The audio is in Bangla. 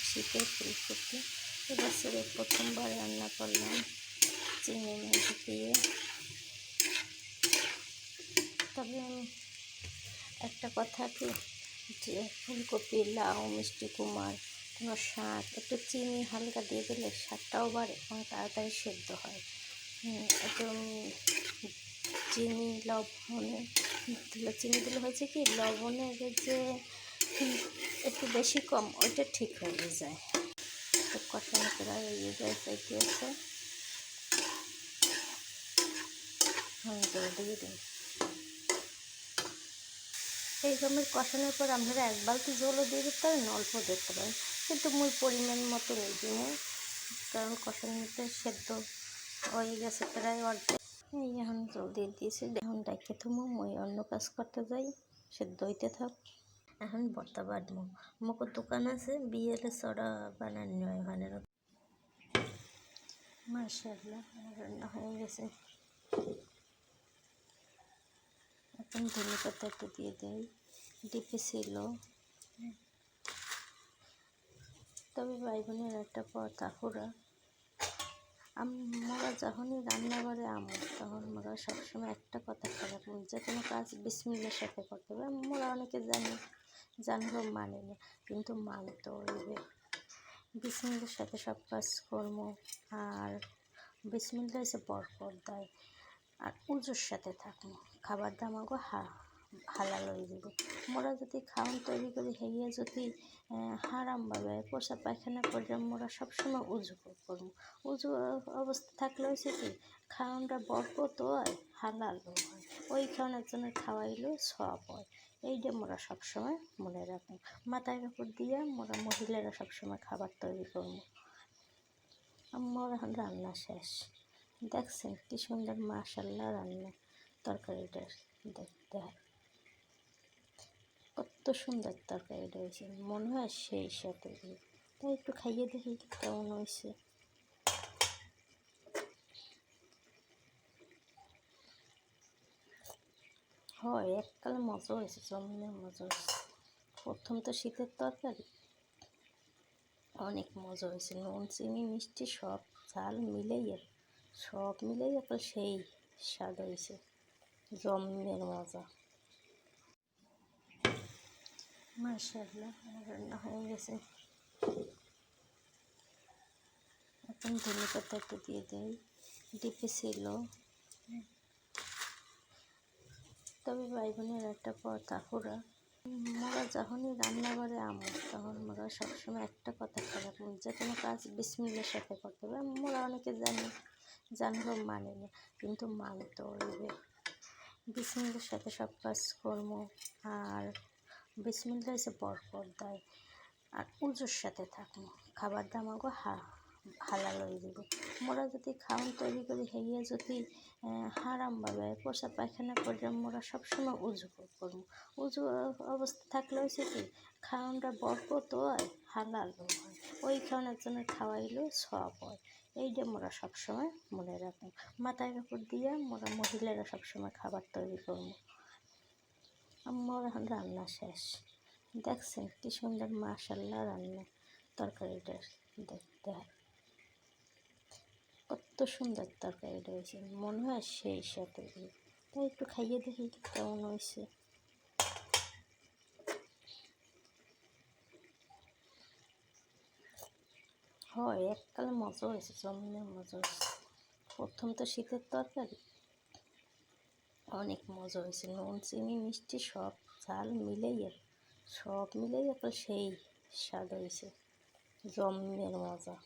শীতের ফুলকপি এবছরে প্রথমবার রান্না করলাম চিংড়ি মাছ দিয়ে। তবে একটা কথা কি, যে ফুলকপি, লাউ, মিষ্টি কুমড়া, কোনো শাক একটু চিনি হালকা দিয়ে দিলে স্বাদটাও বাড়ে এবং তাড়াতাড়ি সেদ্ধ হয়। একটু চিনি লবণে চিনি দিলে হয়েছে কি, লবণের যে একটু বেশি কম ওইটা ঠিক হয়ে যায়। তো কষানো প্রায় হয়ে যায়, পেঁচিয়েছে জল দিয়ে দিন। এই রকমের কষানোর পর আপনারা এক বালতি জলও দিয়ে দিতে পারেন, অল্প দিতে পারেন, কিন্তু মুই পরিমাণ মতো নিয়ে দিব, কারণ কষানোতে সেদ্ধ হয়ে গেছে প্রায় অর্ধেক। এই এখন জল দিয়ে দিয়েছি, এখন ডাইকে থামো, মই অন্য কাজ করতে যাই, সেদ্ধ হইতে থাক। এখন ভর্তা বাটবো। আমাকে দোকান আছে, বিয়েলে চড়া বানানো হয় ওখানে। মাশাআল্লাহ রান্না হয়ে গেছে। এখন ধনে পাতা একটু দিয়ে দেয়, ডিপে ছিল। তবে বাইগুনের একটা কথা, পুরা আমরা যখনই রান্নাঘরে তখন আমরা সবসময় একটা কথা খারাপ, যে কোনো কাজ বিসমিল্লার সাথে করতে হবে। আমরা অনেকে জানবো মানে না, কিন্তু মানতে হইবে। বিসমিল্লার সাথে সব কাজ করবো, আর বিসমিল্লা হচ্ছে বরকত দেয়, আর উজুর সাথে থাকবো। খাবার দাম আমাকে হালাল হয়ে যাবে। মোরা যদি খাওয়ান তৈরি করি হেয়ে যদি হারামভাবে পোষা পায়খানা করে, মোরা সবসময় উজু করবো। উজু অবস্থা থাকলে হয়েছে কি, খাওয়ানটা বরকত হয়, হালাল হয়, ওই খাওয়ানোর জন্য খাওয়াইলেও সব হয়। এইটা মোরা সবসময় মনে রাখবো। মাথার উপর দিয়ে মোরা মহিলারা সবসময় খাবার তৈরি করবো। আমার এখন রান্না শেষ, দেখছেন কি সুন্দর মাশাআল্লাহ রান্না। তরকারিটা দেখতে হয় কত সুন্দর তরকারিটা হয়েছে, মনে হয় সেই সাথে। তাই একটু খাইয়ে দেখি কেমন হয়েছে। হয় এককালে মজা হয়েছে, জমিনের মজা হয়েছে। প্রথম তো শীতের তরকারি, অনেক মজা হয়েছে। নুন চিনি মিষ্টি সব ঝাল মিলেই একটা সেই স্বাদ হয়েছে, জমের মজা। মাশাআল্লাহ রান্না হয়ে গেছে। এখন ধনে পাতা একটু দিয়ে দেয়, ডিপে ছিল। তবে বাইগুনের একটা কথা, পুরা মোরা যখনই রান্নাঘরে তখন মোরা সবসময় একটা কথা খারাপ, যে কোনো কাজ বিসমিল্লার সাথে করতে হবে। মোরা অনেকে জানবো মানে না, কিন্তু মানতে হইবে। বিসমিল্লার সাথে সব কাজ করবো, আর বিসমিল্লা হচ্ছে বরকত দেয়, আর উজুর সাথে থাকবো। খাবার দাম আমাকে হালাল হয়ে যাবে। মোরা যদি খাওয়ান তৈরি করি হেয়ে যদি হারামভাবে পোষা পায়খানা করে, মোরা সবসময় উজু করবো। উজু অবস্থা থাকলে হয়েছে কি, খাওয়ানটা বরকত হয়, হালাল হয়, ওই খাওয়ানোর জন্য খাওয়াইলেও সব হয়। এইটা মোরা সবসময় মনে রাখবো। মাথার উপর দিয়ে মোরা মহিলারা সবসময় খাবার তৈরি করবো। আমার এখন রান্না শেষ, দেখছেন কি সুন্দর মাশাআল্লাহ রান্না। তরকারিটা দেখতে হয় কত সুন্দর তরকারিটা হয়েছে, মনে হয় সেই সাথে। তাই একটু খাইয়ে দেখি কেমন হয়েছে। হয় এককালে মজা হয়েছে, জমিনের মজা হয়েছে। প্রথম তো শীতের তরকারি, অনেক মজা হয়েছে। নুন চিনি মিষ্টি সব ঝাল মিলেই একটা সেই স্বাদ হয়েছে, জমের মজা।